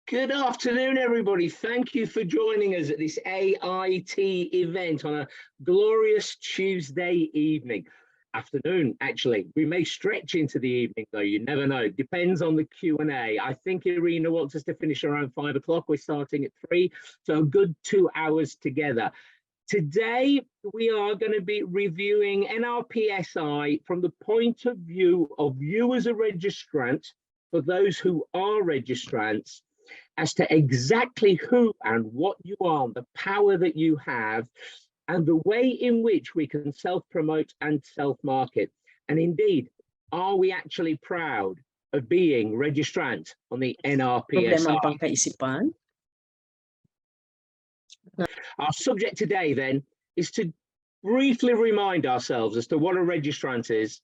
Good afternoon, everybody. Thank you for joining us at this AIT event on a glorious Tuesday evening. Afternoon, actually. We may stretch into the evening, though. You never know. Depends on the Q&A. I think Irina wants us to finish around 5 o'clock. We're starting at 3, so a good 2 hours together. Today, we are going to be reviewing NRPSI from the point of view of you as a registrant, for those who are registrants, as to exactly who and what you are, the power that you have, and the way in which we can self-promote and self-market. And indeed, are we actually proud of being registrant on the NRPSI? Pangkaisipan. Our subject today, then, is to briefly remind ourselves as to what a registrant is,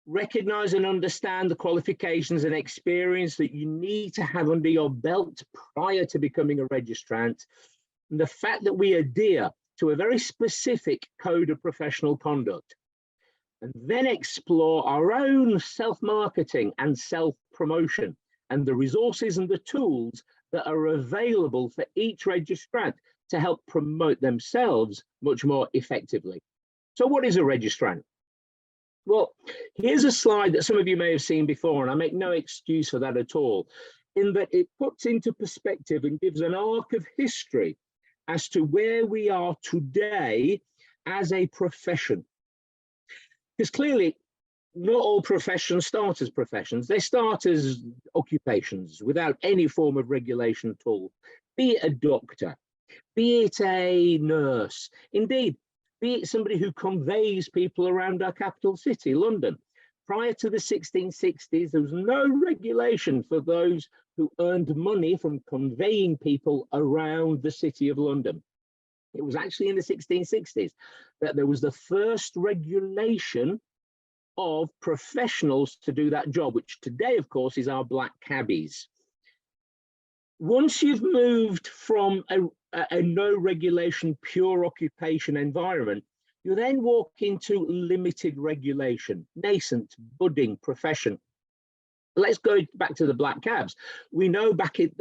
recognize and understand the qualifications and experience that you need to have under your belt prior to becoming a registrant, and the fact that we adhere to a very specific code of professional conduct, and then explore our own self-marketing and self-promotion and the resources and the tools that are available for each registrant to help promote themselves much more effectively. So what is a registrant? Well, here's a slide that some of you may have seen before, and I make no excuse for that at all, in that it puts into perspective and gives an arc of history as to where we are today as a profession. Because clearly, not all professions start as professions. They start as occupations without any form of regulation at all, be it a doctor, be it a nurse, indeed, be it somebody who conveys people around our capital city, London. Prior to the 1660s, there was no regulation for those who earned money from conveying people around the city of London. It was actually in the 1660s that there was the first regulation of professionals to do that job, which today, of course, is our black cabbies. Once you've moved from a no regulation, pure occupation environment, you then walk into limited regulation, nascent, budding profession. Let's go back to the black cabs. We know back to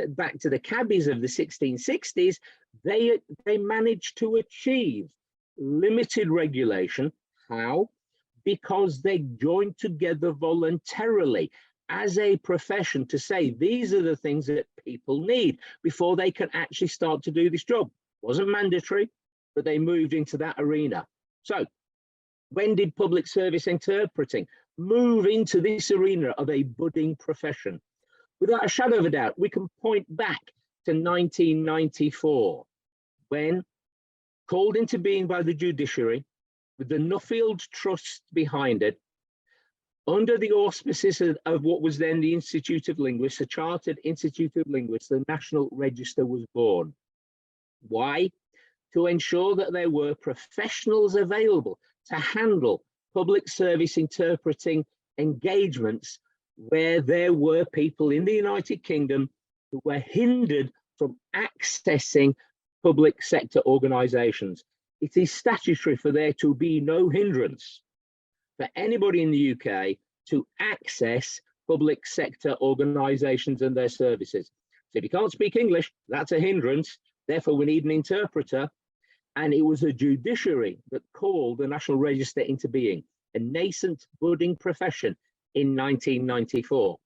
the cabbies of the 1660s, they managed to achieve limited regulation. How? Because they joined together voluntarily as a profession to say, these are the things that people need before they can actually start to do this job. It wasn't mandatory, but they moved into that arena. So when did public service interpreting move into this arena of a budding profession? Without a shadow of a doubt, we can point back to 1994, when, called into being by the judiciary, with the Nuffield Trust behind it, under the auspices of what was then the Institute of Linguists, the Chartered Institute of Linguists, the National Register was born. Why? To ensure that there were professionals available to handle public service interpreting engagements where there were people in the United Kingdom who were hindered from accessing public sector organisations. It is statutory for there to be no hindrance for anybody in the UK to access public sector organisations and their services. So if you can't speak English, that's a hindrance. Therefore, we need an interpreter. And it was a judiciary that called the National Register into being, a nascent budding profession in 1994.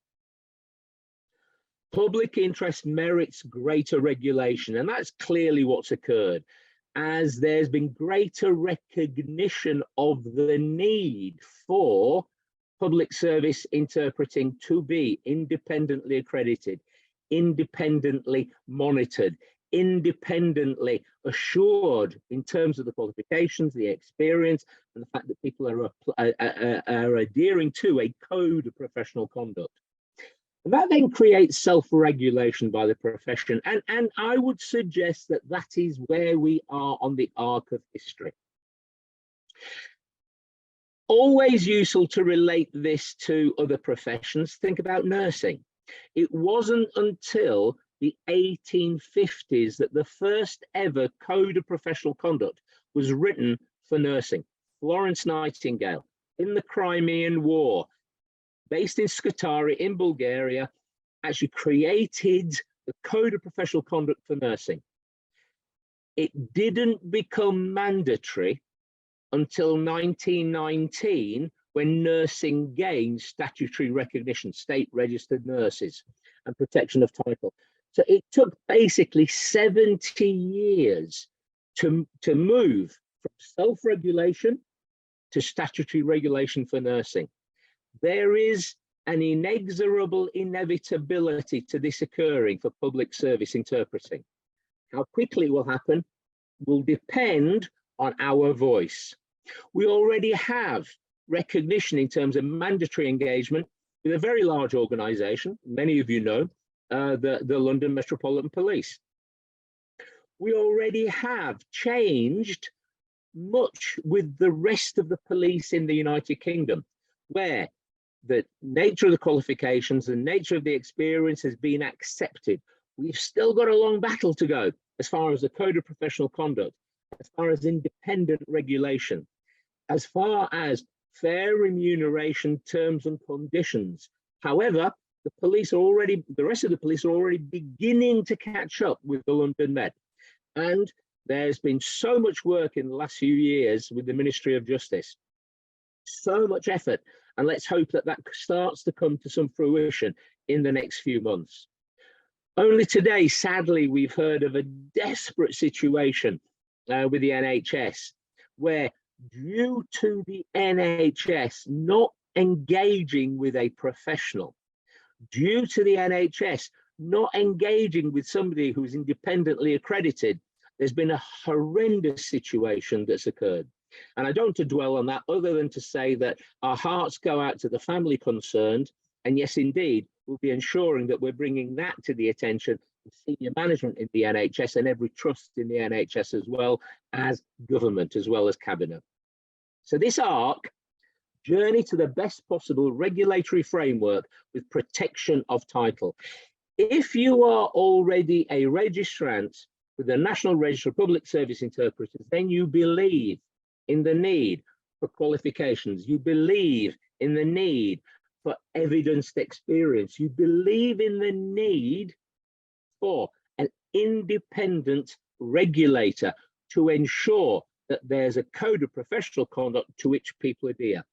Public interest merits greater regulation, and that's clearly what's occurred, as there's been greater recognition of the need for public service interpreting to be independently accredited, independently monitored, independently assured in terms of the qualifications, the experience, and the fact that people are adhering to a code of professional conduct. And that then creates self-regulation by the profession. And I would suggest that that is where we are on the arc of history. Always useful to relate this to other professions. Think about nursing. It wasn't until the 1850s that the first ever code of professional conduct was written for nursing. Florence Nightingale, in the Crimean War, based in Scutari in Bulgaria, actually created the Code of Professional Conduct for Nursing. It didn't become mandatory until 1919, when nursing gained statutory recognition, state registered nurses, and protection of title. So it took basically 70 years to move from self-regulation to statutory regulation for nursing. There is an inexorable inevitability to this occurring for public service interpreting. How quickly it will happen will depend on our voice. We already have recognition in terms of mandatory engagement with a very large organisation, many of you know, the London Metropolitan Police. We already have changed much with the rest of the police in the United Kingdom, where the nature of the qualifications, the nature of the experience has been accepted. We've still got a long battle to go as far as the Code of Professional Conduct, as far as independent regulation, as far as fair remuneration terms and conditions. However, the rest of the police are already beginning to catch up with the London Met. And there's been so much work in the last few years with the Ministry of Justice, so much effort, and let's hope that that starts to come to some fruition in the next few months. Only today, sadly, we've heard of a desperate situation with the NHS, where due to the NHS not engaging with a professional, due to the NHS not engaging with somebody who's independently accredited, there's been a horrendous situation that's occurred. And I don't want to dwell on that other than to say that our hearts go out to the family concerned. And yes, indeed, we'll be ensuring that we're bringing that to the attention of senior management in the NHS and every trust in the NHS, as well as government, as well as cabinet. So this ARC, journey to the best possible regulatory framework with protection of title. If you are already a registrant with the National Register of Public Service Interpreters, then you believe in the need for qualifications. You believe in the need for evidenced experience. You believe in the need for an independent regulator to ensure that there's a code of professional conduct to which people adhere.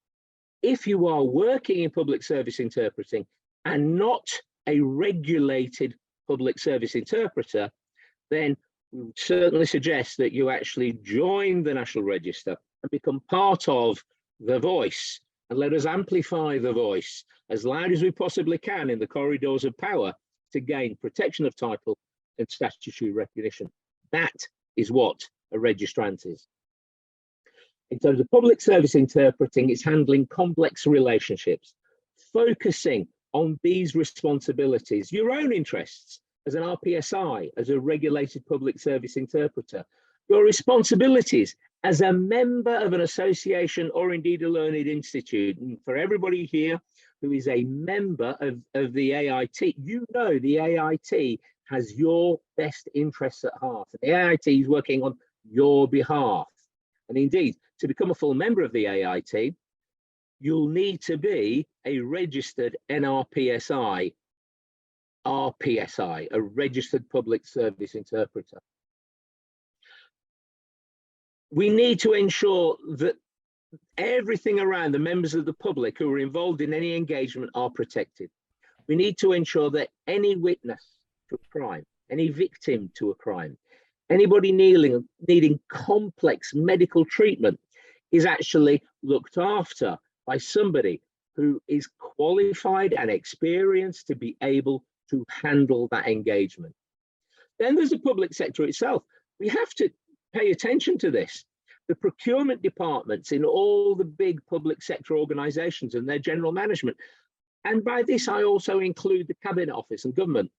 If you are working in public service interpreting and not a regulated public service interpreter, then we would certainly suggest that you actually join the National Register and become part of the voice, and let us amplify the voice as loud as we possibly can in the corridors of power to gain protection of title and statutory recognition. That is what a registrant is. In terms of public service interpreting, it's handling complex relationships, focusing on these responsibilities, your own interests as an RPSI, as a regulated public service interpreter, your responsibilities as a member of an association or indeed a learned institute. And for everybody here who is a member of the AIT, you know the AIT has your best interests at heart. The AIT is working on your behalf. And indeed, to become a full member of the AIT, you'll need to be a registered NRPSI, RPSI, a registered public service interpreter. We need to ensure that everything around the members of the public who are involved in any engagement are protected. We need to ensure that any witness to a crime, any victim to a crime, anybody needing complex medical treatment is actually looked after by somebody who is qualified and experienced to be able to handle that engagement. Then there's the public sector itself. We have to pay attention to this. The procurement departments in all the big public sector organizations and their general management, and by this I also include the Cabinet Office and government,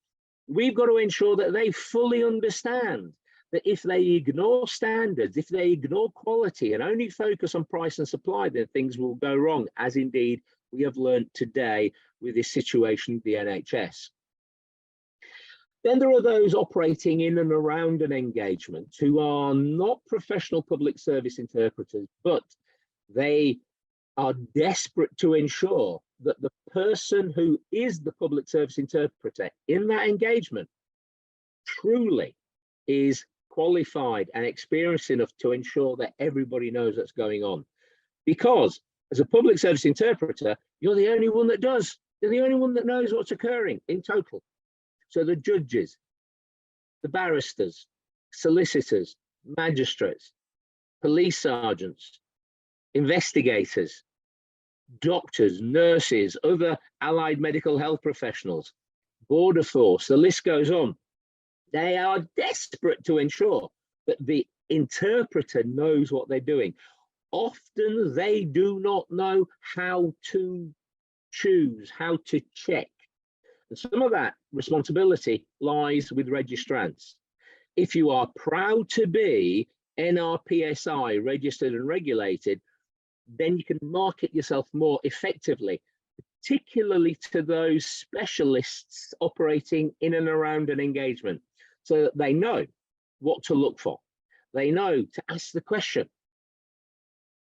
we've got to ensure that they fully understand that if they ignore standards, if they ignore quality and only focus on price and supply, then things will go wrong, as indeed we have learned today with this situation with the NHS. Then there are those operating in and around an engagement who are not professional public service interpreters, but they are desperate to ensure that the person who is the public service interpreter in that engagement truly is qualified and experienced enough to ensure that everybody knows what's going on. Because as a public service interpreter, you're the only one that does. You're the only one that knows what's occurring in total. So the judges, the barristers, solicitors, magistrates, police sergeants, investigators, doctors, nurses, other allied medical health professionals, border force, the list goes on. They are desperate to ensure that the interpreter knows what they're doing. Often they do not know how to choose, how to check. And some of that responsibility lies with registrants. If you are proud to be NRPSI registered and regulated, then you can market yourself more effectively, particularly to those specialists operating in and around an engagement, so that they know what to look for. They know to ask the question,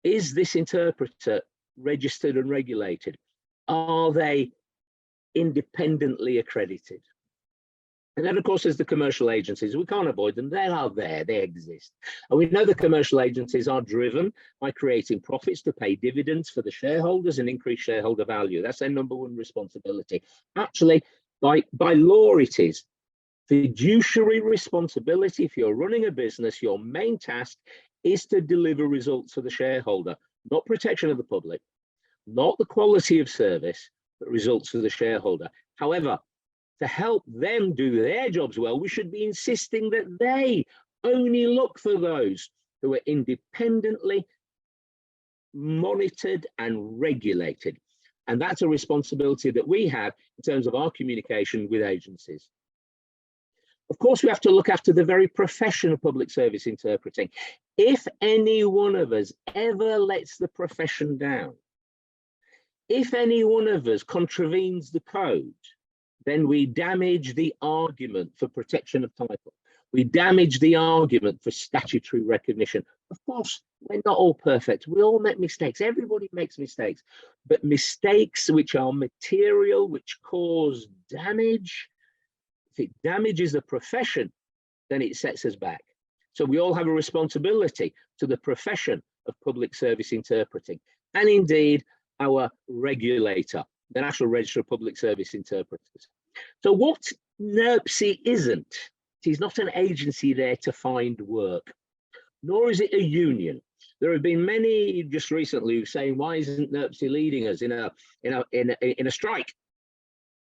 is this interpreter registered and regulated? Are they independently accredited? And then, of course, there's the commercial agencies. We can't avoid them. They are there. They exist. And we know the commercial agencies are driven by creating profits to pay dividends for the shareholders and increase shareholder value. That's their number one responsibility. Actually, by law, it is fiduciary responsibility. If you're running a business, your main task is to deliver results for the shareholder, not protection of the public, not the quality of service, but results for the shareholder. However, to help them do their jobs well, we should be insisting that they only look for those who are independently monitored and regulated. And that's a responsibility that we have in terms of our communication with agencies. Of course, we have to look after the very profession of public service interpreting. If any one of us ever lets the profession down, if any one of us contravenes the code, then we damage the argument for protection of title. We damage the argument for statutory recognition. Of course, we're not all perfect. We all make mistakes. Everybody makes mistakes. But mistakes which are material, which cause damage, if it damages the profession, then it sets us back. So we all have a responsibility to the profession of public service interpreting, and indeed our regulator, the National Register of Public Service Interpreters. So what NRPSI isn't, it is not an agency there to find work, nor is it a union. There have been many just recently saying, why isn't NRPSI leading us in a strike?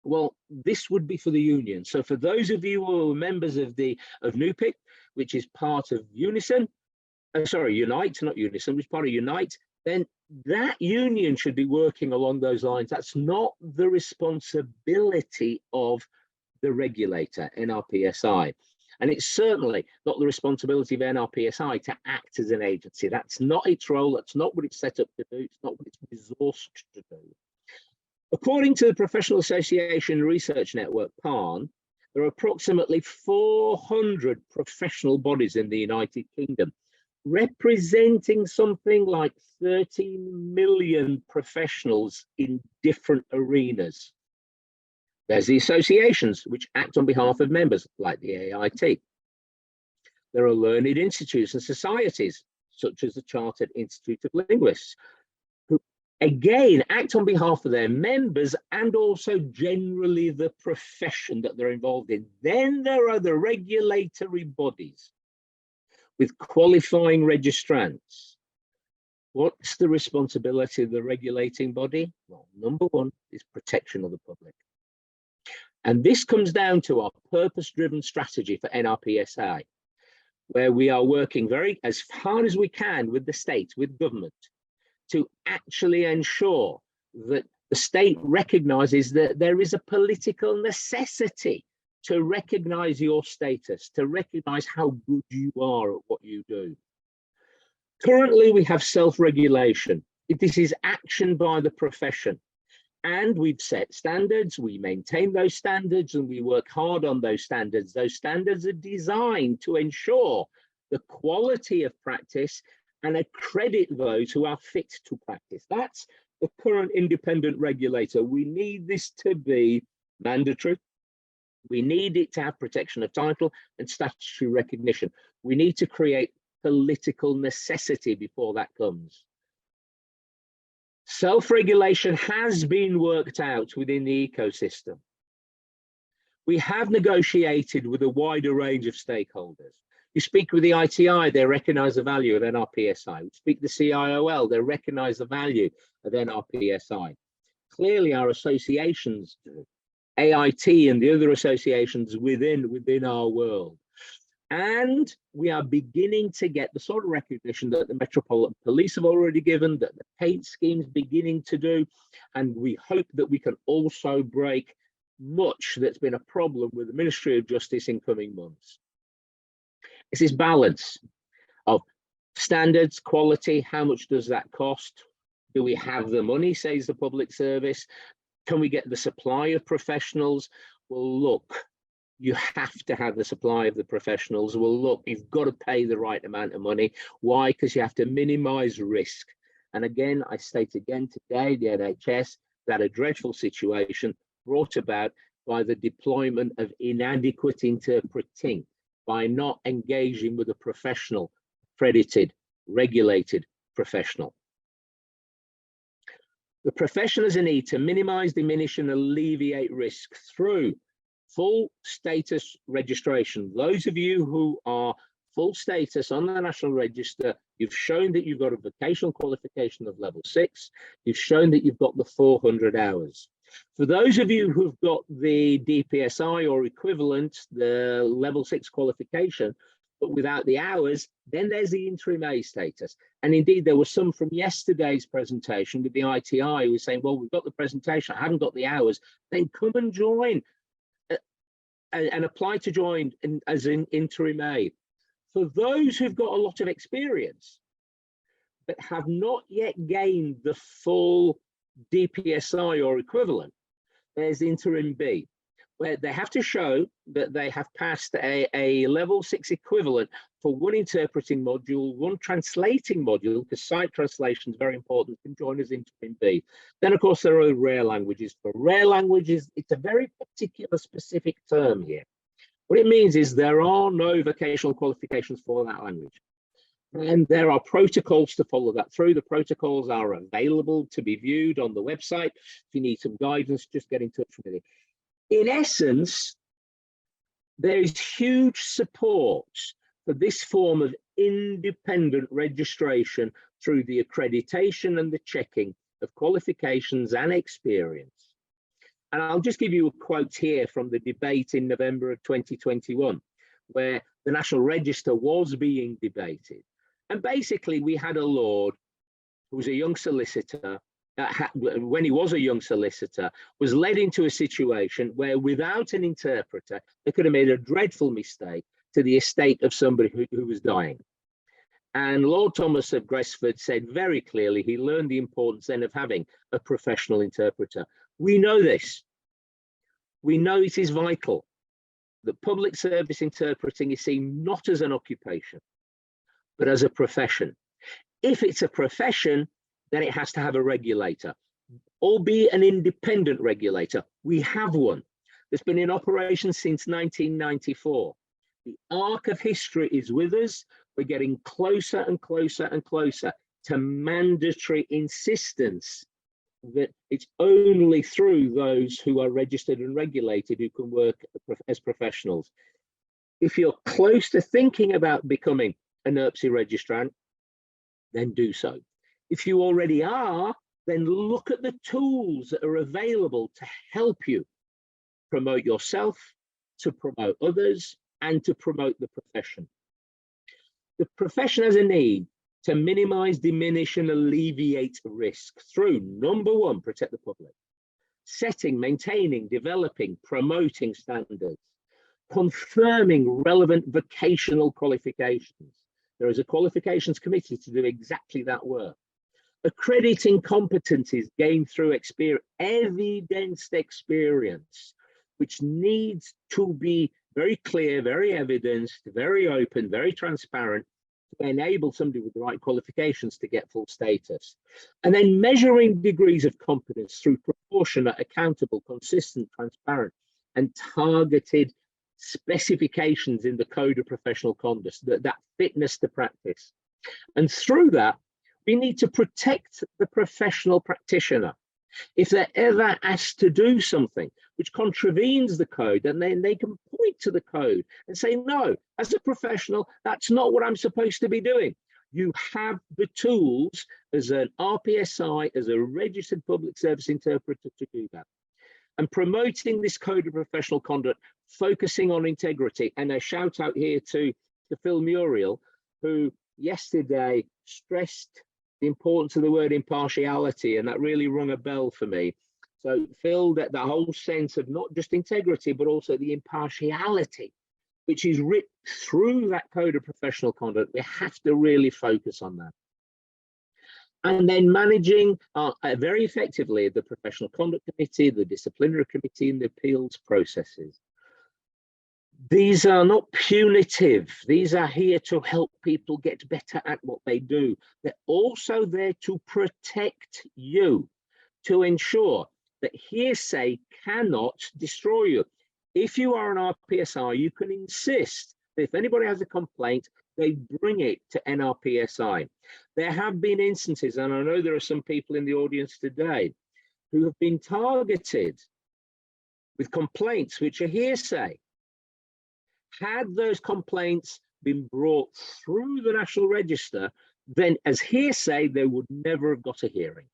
Well, this would be for the union. So for those of you who are members of NUPIC, which is part of Unite, not Unison, which is part of Unite, then that union should be working along those lines. That's not the responsibility of the regulator, NRPSI. And it's certainly not the responsibility of NRPSI to act as an agency. That's not its role. That's not what it's set up to do. It's not what it's resourced to do. According to the Professional Association Research Network, PARN, there are approximately 400 professional bodies in the United Kingdom, representing something like 13 million professionals in different arenas. There's the associations which act on behalf of members, like the AIT. There are learned institutes and societies, such as the Chartered Institute of Linguists, who again act on behalf of their members and also generally the profession that they're involved in. Then there are the regulatory bodies with qualifying registrants. What's the responsibility of the regulating body? Well, number one is protection of the public. And this comes down to our purpose-driven strategy for NRPSI, where we are working as hard as we can with the state, with government, to actually ensure that the state recognizes that there is a political necessity to recognize your status, to recognize how good you are at what you do. Currently, we have self-regulation. This is action by the profession. And we've set standards, we maintain those standards, and we work hard on those standards. Those standards are designed to ensure the quality of practice and accredit those who are fit to practice. That's the current independent regulator. We need this to be mandatory. We need it to have protection of title and statutory recognition. We need to create political necessity before that comes. Self-regulation has been worked out within the ecosystem. We have negotiated with a wider range of stakeholders. You speak with the ITI, they recognize the value of NRPSI. We speak to the CIOL, they recognize the value of NRPSI. Clearly our associations do. AIT and the other associations within our world. And we are beginning to get the sort of recognition that the Metropolitan Police have already given, that the paid scheme's beginning to do. And we hope that we can also break much that's been a problem with the Ministry of Justice in coming months. It's this balance of standards, quality, how much does that cost? Do we have the money, says the public service? Can we get the supply of professionals? Well, look, you have to have the supply of the professionals. Well, look, you've got to pay the right amount of money. Why? Because you have to minimize risk. And again, I state again today, the NHS, that a dreadful situation brought about by the deployment of inadequate interpreting, by not engaging with a professional, accredited, regulated professional. The profession has a need to minimize, diminish, and alleviate risk through full status registration. Those of you who are full status on the National Register, you've shown that you've got a vocational qualification of level 6. You've shown that you've got the 400 hours. For those of you who've got the DPSI or equivalent, the level 6 qualification, but without the hours, then there's the interim A status. And indeed, there were some from yesterday's presentation with the ITI who were saying, well, we've got the presentation, I haven't got the hours, then come and join and apply to join as an interim A. For those who've got a lot of experience, but have not yet gained the full DPSI or equivalent, there's interim B, where they have to show that they have passed a level 6 equivalent for one interpreting module, one translating module, because sight translation is very important, can join as interim B. Then, of course, there are rare languages. For rare languages, it's a very particular specific term here. What it means is there are no vocational qualifications for that language. And there are protocols to follow that through. The protocols are available to be viewed on the website. If you need some guidance, just get in touch with me. In essence, there is huge support for this form of independent registration through the accreditation and the checking of qualifications and experience. And I'll just give you a quote here from the debate in November of 2021, where the National Register was being debated. And basically, we had a lord who was a young solicitor, when he was a young solicitor, was led into a situation where without an interpreter, they could have made a dreadful mistake to the estate of somebody who was dying. And Lord Thomas of Gresford said very clearly, he learned the importance then of having a professional interpreter. We know this. We know it is vital that public service interpreting is seen not as an occupation, but as a profession. If it's a profession, then it has to have a regulator, albeit an independent regulator. We have one that's been in operation since 1994. The arc of history is with us. We're getting closer and closer and closer to mandatory insistence that it's only through those who are registered and regulated who can work as professionals. If you're close to thinking about becoming a NRPSI registrant, then do so. If you already are, then look at the tools that are available to help you promote yourself, to promote others, and to promote the profession. The profession has a need to minimize, diminish, and alleviate risk through, number one, protect the public, setting, maintaining, developing, promoting standards, confirming relevant vocational qualifications. There is a qualifications committee to do exactly that work. Accrediting competencies gained through experience, evidenced experience, which needs to be very clear, very evidenced, very open, very transparent, to enable somebody with the right qualifications to get full status. And then measuring degrees of competence through proportionate, accountable, consistent, transparent, and targeted specifications in the Code of Professional Conduct, that fitness to practice. And through that, we need to protect the professional practitioner. If they're ever asked to do something which contravenes the code, then they can point to the code and say, no, as a professional, that's not what I'm supposed to be doing. You have the tools as an RPSI, as a registered public service interpreter to do that. And promoting this Code of Professional Conduct, focusing on integrity. And a shout out here to Phil Muriel, who yesterday stressed the importance of the word impartiality, and that really rung a bell for me. So Phil, that whole sense of not just integrity, but also the impartiality, which is written through that Code of Professional Conduct, we have to really focus on that. And then managing very effectively the Professional Conduct Committee, the Disciplinary Committee, and the appeals processes. These are not punitive. These are here to help people get better at what they do. They're also there to protect you, to ensure that hearsay cannot destroy you. If you are an RPSI, you can insist that if anybody has a complaint, they bring it to NRPSI. There have been instances, and I know there are some people in the audience today who have been targeted with complaints which are hearsay. Had those complaints been brought through the National Register, then as hearsay, they would never have got a hearing.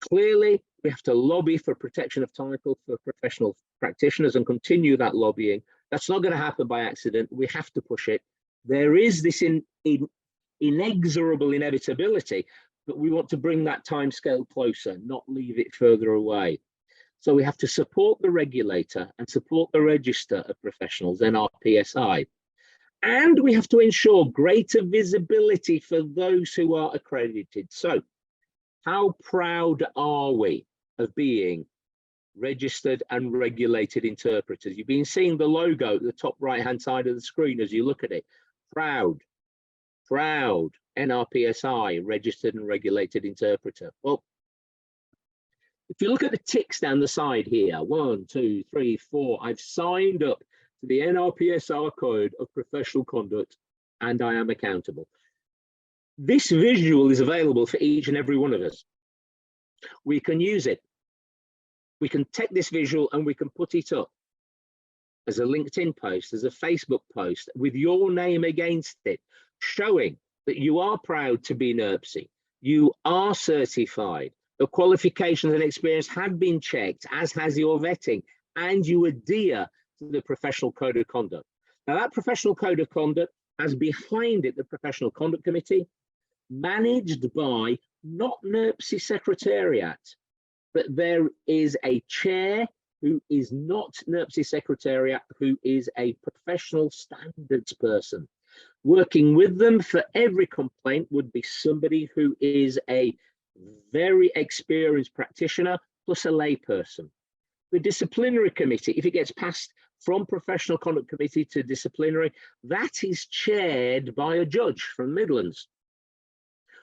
Clearly, we have to lobby for protection of title for professional practitioners and continue that lobbying. That's not going to happen by accident. We have to push it. There is this inexorable inevitability, but we want to bring that timescale closer, not leave it further away. So we have to support the regulator and support the Register of Professionals, NRPSI. And we have to ensure greater visibility for those who are accredited. So how proud are we of being registered and regulated interpreters? You've been seeing the logo at the top right-hand side of the screen as you look at it. Proud, proud, NRPSI, registered and regulated interpreter. Well, if you look at the ticks down the side here, 1, 2, 3, 4, I've signed up to the NRPSI Code of Professional Conduct and I am accountable. This visual is available for each and every one of us. We can use it. We can take this visual and we can put it up as a LinkedIn post, as a Facebook post with your name against it, showing that you are proud to be NRPSI, you are certified, the qualifications and experience have been checked, as has your vetting, and you adhere to the Professional Code of Conduct. Now, that Professional Code of Conduct has behind it the Professional Conduct Committee, managed by not NRPSI Secretariat, but there is a chair who is not NRPSI Secretariat, who is a professional standards person. Working with them for every complaint would be somebody who is a very experienced practitioner plus a layperson. The disciplinary committee, if it gets passed from Professional Conduct Committee to disciplinary, that is chaired by a judge from Midlands,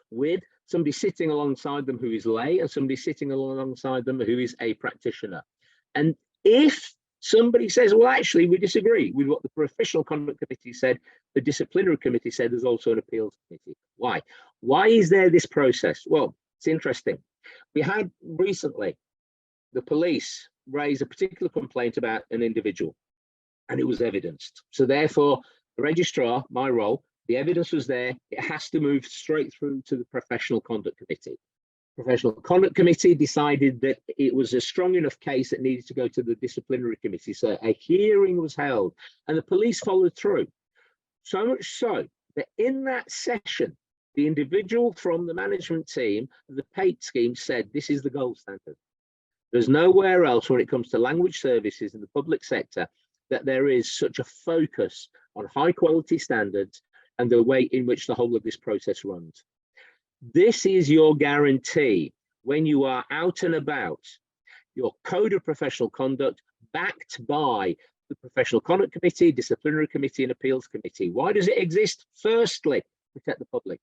with somebody sitting alongside them who is lay and somebody sitting alongside them who is a practitioner. And if somebody says, well, actually, we disagree with what the Professional Conduct Committee said, the disciplinary committee said there's also an appeals committee. Why? Why is there this process? Well, it's interesting. We had recently the police raise a particular complaint about an individual, and it was evidenced. So therefore, the registrar, my role, the evidence was there. It has to move straight through to the Professional Conduct Committee. Professional Conduct Committee decided that it was a strong enough case that needed to go to the disciplinary committee. So a hearing was held and the police followed through. So much so that in that session, the individual from the management team, the PATE scheme, said this is the gold standard. There's nowhere else when it comes to language services in the public sector that there is such a focus on high quality standards and the way in which the whole of this process runs. This is your guarantee when you are out and about, your Code of Professional Conduct backed by the Professional Conduct Committee, Disciplinary Committee and Appeals Committee. Why does it exist? Firstly, protect the public.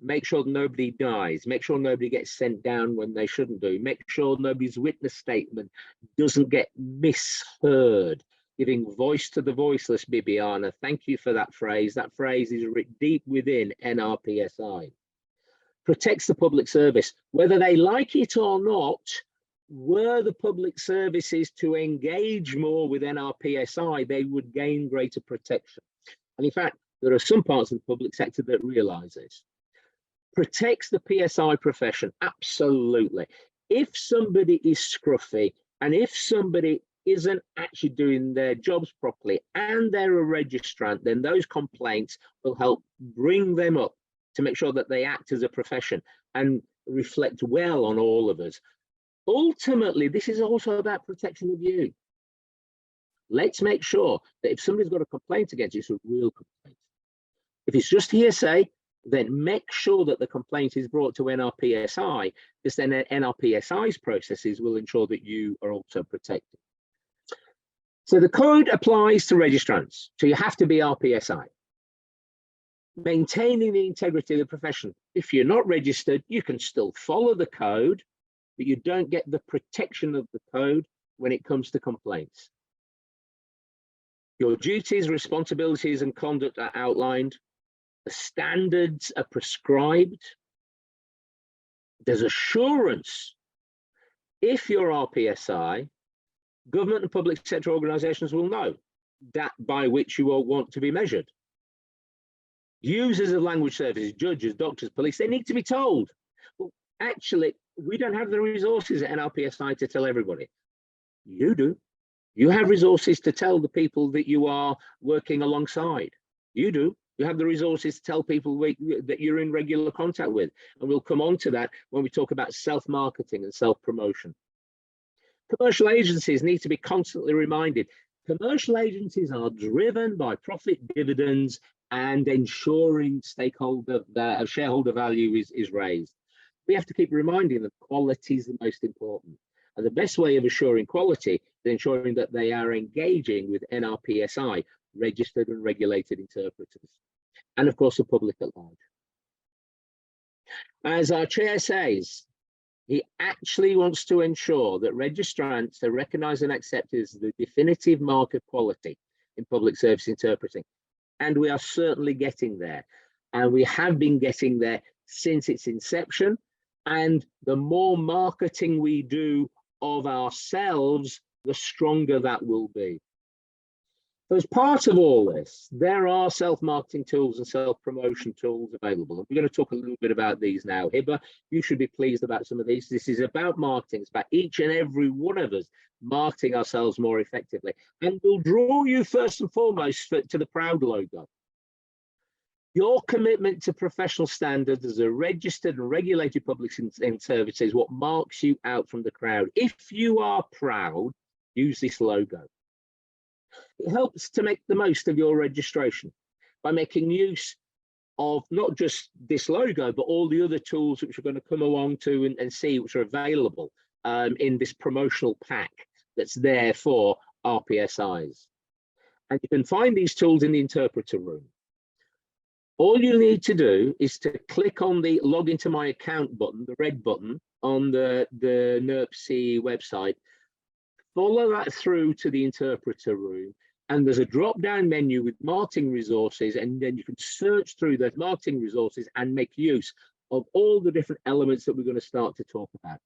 Make sure nobody dies. Make sure nobody gets sent down when they shouldn't do. Make sure nobody's witness statement doesn't get misheard. Giving voice to the voiceless, Bibiana. Thank you for that phrase. That phrase is deep within NRPSI. Protects the public service. Whether they like it or not, were the public services to engage more with NRPSI, they would gain greater protection. And in fact, there are some parts of the public sector that realise this. Protects the PSI profession, absolutely. If somebody is scruffy and if somebody isn't actually doing their jobs properly and they're a registrant, then those complaints will help bring them up to make sure that they act as a profession and reflect well on all of us. Ultimately, this is also about protection of you. Let's make sure that if somebody's got a complaint against you, it's a real complaint. If it's just hearsay, then make sure that the complaint is brought to NRPSI, because then NRPSI's processes will ensure that you are also protected. So the code applies to registrants, so you have to be RPSI. Maintaining the integrity of the profession. If you're not registered, you can still follow the code, but you don't get the protection of the code when it comes to complaints. Your duties, responsibilities, and conduct are outlined. The standards are prescribed. There's assurance. If you're RPSI, government and public sector organisations will know that by which you will want to be measured. Users of language services, judges, doctors, police, they need to be told. Well, actually, we don't have the resources at NRPSI to tell everybody. You do. You have resources to tell the people that you are working alongside. You do. You have the resources to tell people that you're in regular contact with. And we'll come on to that when we talk about self-marketing and self-promotion. Commercial agencies need to be constantly reminded. Commercial agencies are driven by profit dividends and ensuring shareholder value is raised. We have to keep reminding them quality is the most important. And the best way of assuring quality is ensuring that they are engaging with NRPSI, registered and regulated interpreters, and of course the public at large. As our chair says, he actually wants to ensure that registrants are recognised and accepted as the definitive mark of quality in public service interpreting. And we are certainly getting there. And we have been getting there since its inception. And the more marketing we do of ourselves, the stronger that will be. So as part of all this, there are self-marketing tools and self-promotion tools available. And we're going to talk a little bit about these now. Hibba, you should be pleased about some of these. This is about marketing. It's about each and every one of us marketing ourselves more effectively. And we'll draw you first and foremost to the proud logo. Your commitment to professional standards as a registered and regulated public service is what marks you out from the crowd. If you are proud, use this logo. It helps to make the most of your registration by making use of not just this logo, but all the other tools which we're going to come along to and see which are available in this promotional pack that's there for RPSIs. And you can find these tools in the interpreter room. All you need to do is to click on the log into my account button, the red button on the NRPSI website, follow that through to the interpreter room, and there's a drop-down menu with marketing resources, and then you can search through those marketing resources and make use of all the different elements that we're going to start to talk about.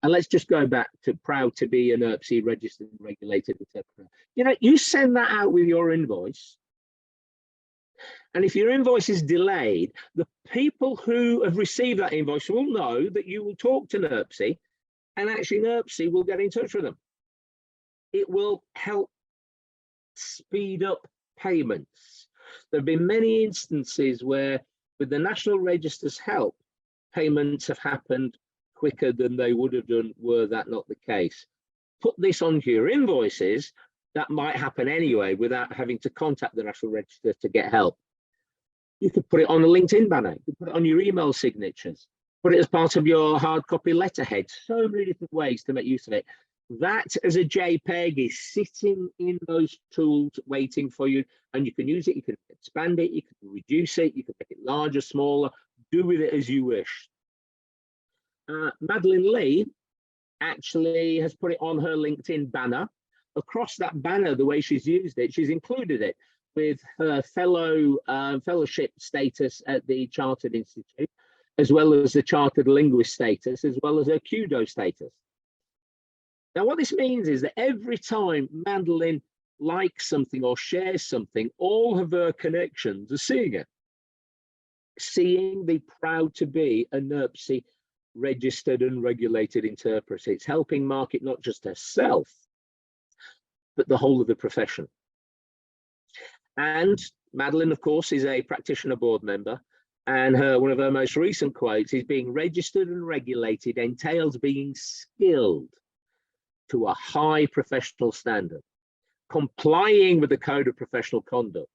And let's just go back to proud to be an NRPSI registered and regulated interpreter. You know, you send that out with your invoice. And if your invoice is delayed, the people who have received that invoice will know that you will talk to NRPSI, and actually NRPSI will get in touch with them. It will help speed up payments. There have been many instances where, with the National Register's help, payments have happened quicker than they would have done were that not the case. Put this onto your invoices. That might happen anyway without having to contact the National Register to get help. You could put it on a LinkedIn banner, you could put it on your email signatures, put it as part of your hard copy letterhead. So many different ways to make use of it. That as a JPEG is sitting in those tools waiting for you, and you can use it, you can expand it, you can reduce it, you can make it larger, smaller, do with it as you wish. Madeline Lee actually has put it on her LinkedIn banner. Across that banner, the way she's used it, she's included it with her fellowship status at the Chartered Institute, as well as the Chartered Linguist status, as well as her CUDO status. Now, what this means is that every time Madeline likes something or shares something, all of her connections are seeing it, seeing the proud to be a NRPSI registered and regulated interpreter. It's helping market not just herself, but the whole of the profession. And Madeline, of course, is a practitioner board member, and one of her most recent quotes is, being registered and regulated entails being skilled to a high professional standard, complying with the Code of Professional Conduct,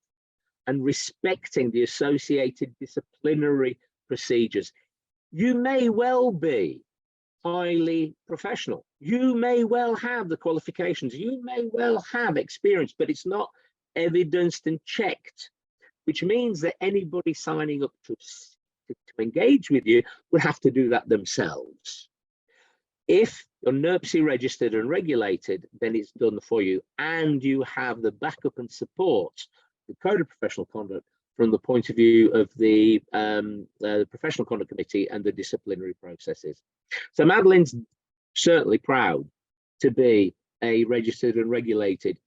and respecting the associated disciplinary procedures. You may well be highly professional. You may well have the qualifications. You may well have experience, but it's not evidenced and checked, which means that anybody signing up to engage with you would have to do that themselves. If you're NRPSI registered and regulated, then it's done for you, and you have the backup and support, the Code of Professional Conduct, from the point of view of the Professional Conduct Committee and the disciplinary processes. So Madeline's certainly proud to be a registered and regulated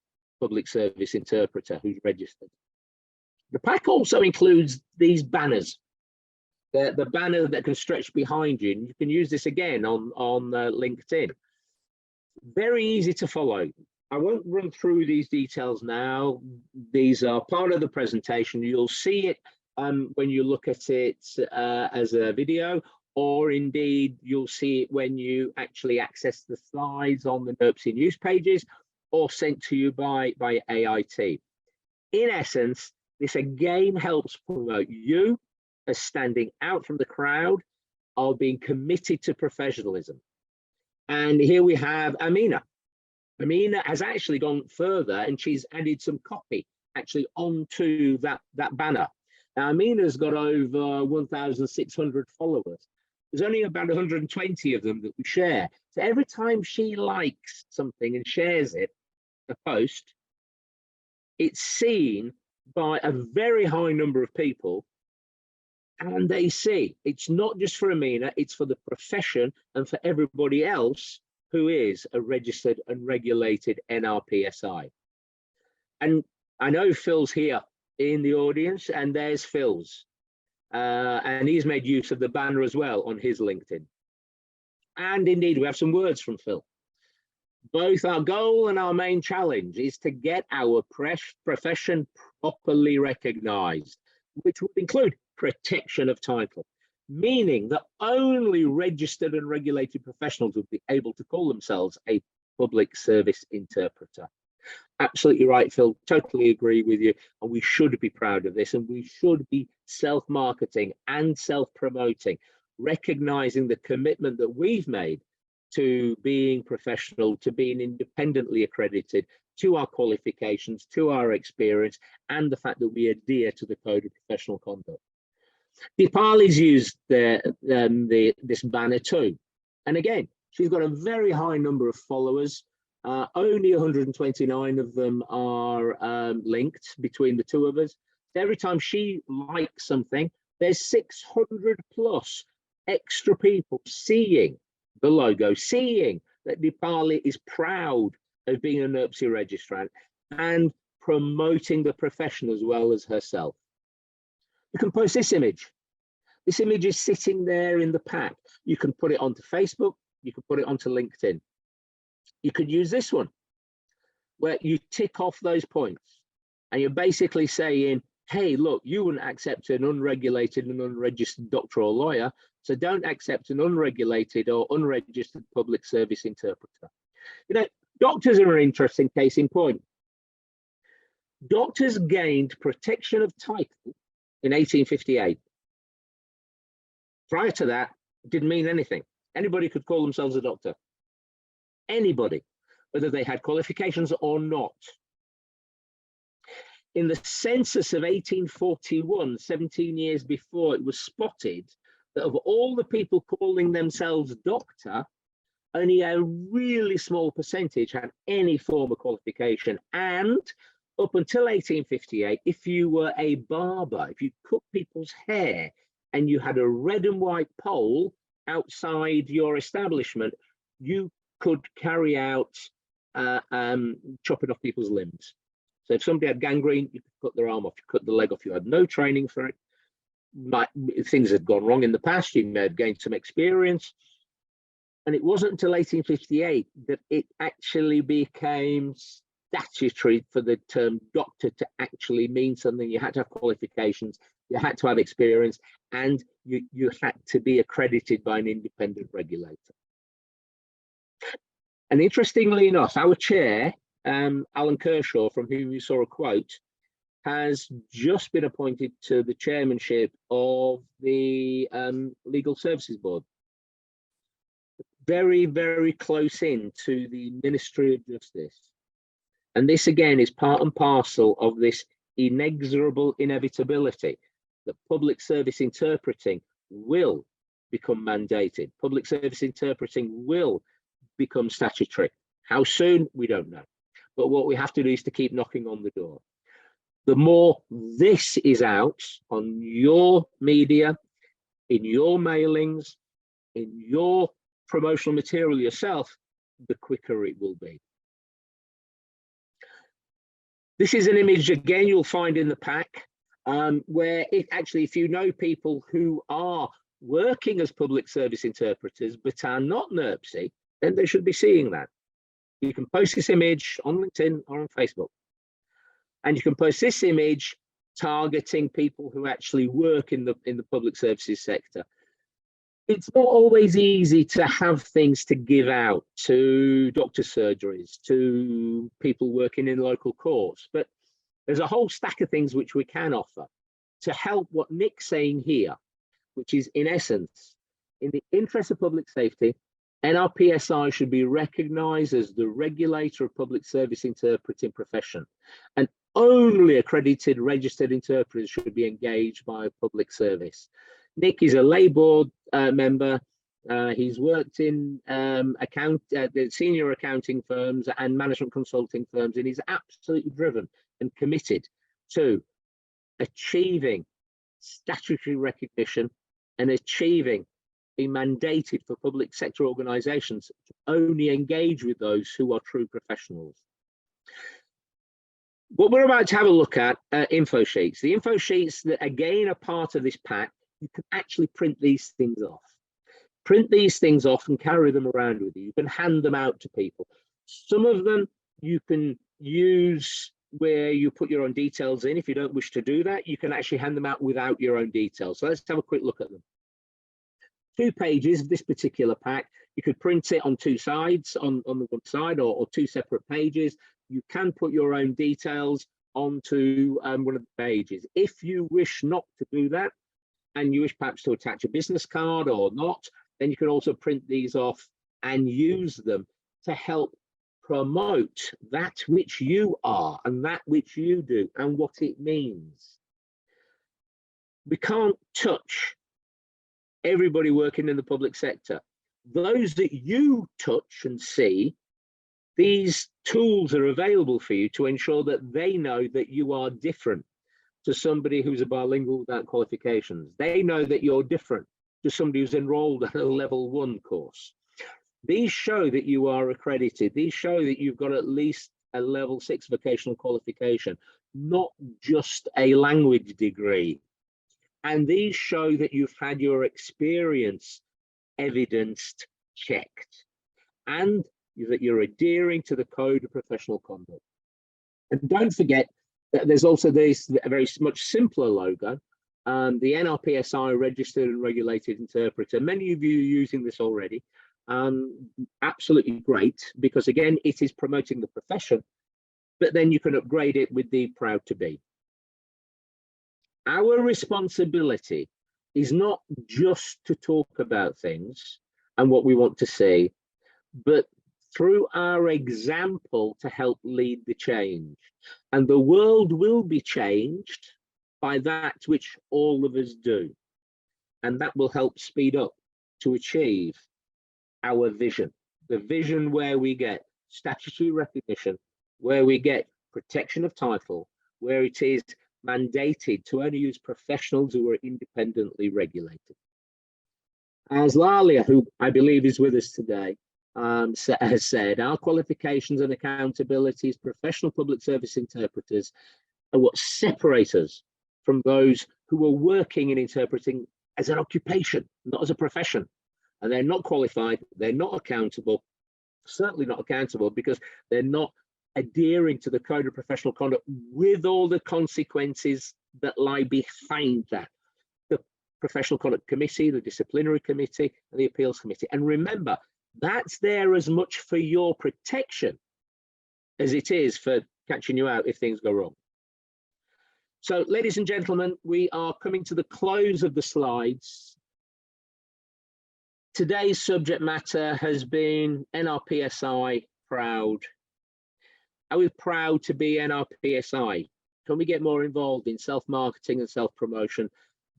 public service interpreter who's registered. The pack also includes these banners, the banner that can stretch behind you, and you can use this again on LinkedIn. Very easy to follow. I won't run through these details now. These are part of the presentation. You'll see it when you look at it as a video, or indeed you'll see it when you actually access the slides on the NRPSI news pages, or sent to you by AIT. In essence, this again helps promote you as standing out from the crowd, of being committed to professionalism. And here we have Amina. Amina has actually gone further, and she's added some copy actually onto that banner. Now, Amina's got over 1,600 followers. There's only about 120 of them that we share. So every time she likes something and shares it, a post, it's seen by a very high number of people, and they see it's not just for Amina, it's for the profession and for everybody else who is a registered and regulated NRPSI. And I know Phil's here in the audience, and there's Phil's. And he's made use of the banner as well on his LinkedIn. And indeed, we have some words from Phil. Both our goal and our main challenge is to get our profession properly recognized, which would include protection of title, meaning that only registered and regulated professionals would be able to call themselves a public service interpreter. Absolutely right, Phil. Totally agree with you. And we should be proud of this, and we should be self-marketing and self-promoting, recognizing the commitment that we've made to being professional, to being independently accredited, to our qualifications, to our experience, and the fact that we adhere to the Code of Professional Conduct. Deepali's used this banner too. And again, she's got a very high number of followers. Only 129 of them are linked between the two of us. Every time she likes something, there's 600 plus extra people seeing the logo, seeing that Deepali is proud of being a NRPSI registrant and promoting the profession as well as herself. You can post this image. This image is sitting there in the pack. You can put it onto Facebook. You can put it onto LinkedIn. You could use this one where you tick off those points and you're basically saying, hey, look, you wouldn't accept an unregulated and unregistered doctor or lawyer, so don't accept an unregulated or unregistered public service interpreter. You know, doctors are an interesting case in point. Doctors gained protection of title in 1858. Prior to that, it didn't mean anything. Anybody could call themselves a doctor. Anybody, whether they had qualifications or not. in the census of 1841, 17 years before, it was spotted that of all the people calling themselves doctor, only a really small percentage had any form of qualification. And up until 1858, if you were a barber, if you cut people's hair and you had a red and white pole outside your establishment, you could carry out chopping off people's limbs. So if somebody had gangrene, you could cut their arm off, you cut the leg off. You had no training for it. Things had gone wrong in the past, you may have gained some experience. And it wasn't until 1858 that it actually became statutory for the term doctor to actually mean something. You had to have qualifications, you had to have experience, and you had to be accredited by an independent regulator. And interestingly enough, our chair, Alan Kershaw, from whom you saw a quote, has just been appointed to the chairmanship of the Legal Services Board. Very, very close in to the Ministry of Justice. And this again is part and parcel of this inexorable inevitability that public service interpreting will become mandated. Public service interpreting will become statutory. How soon, we don't know. But what we have to do is to keep knocking on the door. The more this is out on your media, in your mailings, in your promotional material yourself, the quicker it will be. This is an image, again, you'll find in the pack, where it actually, if you know people who are working as public service interpreters but are not NRPSI, then they should be seeing that. You can post this image on LinkedIn or on Facebook. And you can post this image targeting people who actually work in the public services sector. It's not always easy to have things to give out to doctor surgeries, to people working in local courts, but there's a whole stack of things which we can offer to help what Nick's saying here, which is, in essence, in the interest of public safety, NRPSI should be recognised as the regulator of public service interpreting profession, and only accredited registered interpreters should be engaged by public service. Nick is a lay board member. He's worked in senior accounting firms and management consulting firms, and he's absolutely driven and committed to achieving statutory recognition and achieving being mandated for public sector organisations to only engage with those who are true professionals. What we're about to have a look at are Infosheets. The Infosheets that again are part of this pack, you can actually print these things off. Print these things off and carry them around with you. You can hand them out to people. Some of them you can use where you put your own details in. If you don't wish to do that, you can actually hand them out without your own details. So let's have a quick look at them. 2 pages of this particular pack. You could print it on 2 sides, on the one side, or 2 separate pages. You can put your own details onto one of the pages. If you wish not to do that, and you wish perhaps to attach a business card or not, then you can also print these off and use them to help promote that which you are and that which you do and what it means. We can't touch everybody working in the public sector. Those that you touch and see, these tools are available for you to ensure that they know that you are different to somebody who's a bilingual without qualifications. They know that you're different to somebody who's enrolled at a level 1 course. These show that you are accredited. These show that you've got at least a level 6 vocational qualification, not just a language degree. And these show that you've had your experience evidenced, checked, and that you're adhering to the code of professional conduct. And don't forget that there's also this very much simpler logo, the NRPSI Registered and Regulated Interpreter. Many of you are using this already. Absolutely great, because again, it is promoting the profession, but then you can upgrade it with the proud to be. Our responsibility is not just to talk about things and what we want to see, but through our example to help lead the change. And the world will be changed by that which all of us do. And that will help speed up to achieve our vision. The vision where we get statutory recognition, where we get protection of title, where it is mandated to only use professionals who are independently regulated. As Lalia, who I believe is with us today, has said, our qualifications and accountabilities, professional public service interpreters, are what separate us from those who are working in interpreting as an occupation, not as a profession. And they're not qualified, they're not accountable, certainly not accountable, because they're not adhering to the Code of Professional Conduct with all the consequences that lie behind that. The Professional Conduct Committee, the Disciplinary Committee, and the Appeals Committee. And remember, that's there as much for your protection as it is for catching you out if things go wrong. So, ladies and gentlemen, we are coming to the close of the slides. Today's subject matter has been NRPSI proud. Are we proud to be NRPSI? Can we get more involved in self-marketing and self-promotion?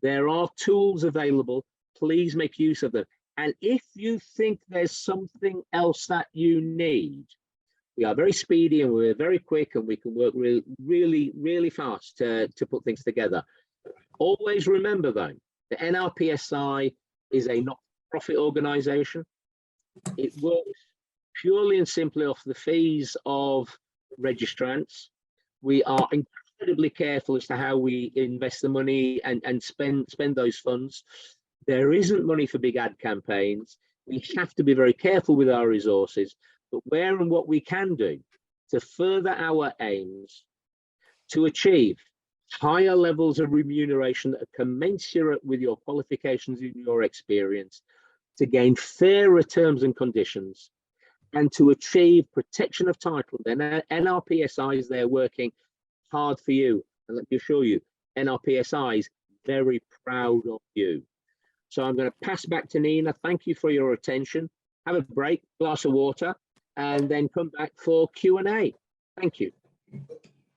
There are tools available. Please make use of them. And if you think there's something else that you need, we are very speedy and we're very quick and we can work really fast to put things together. Always remember though, the NRPSI is a not-for-profit organization. It works purely and simply off the fees of registrants. We are incredibly careful as to how we invest the money and spend those funds. There isn't money for big ad campaigns. We have to be very careful with our resources, but where and what we can do to further our aims to achieve higher levels of remuneration that are commensurate with your qualifications and your experience, to gain fairer terms and conditions, and to achieve protection of title. Then NRPSI is there working hard for you. And let me assure you, NRPSI is very proud of you. So I'm going to pass back to Nina. Thank you for your attention. Have a break, glass of water, and then come back for Q&A. Thank you.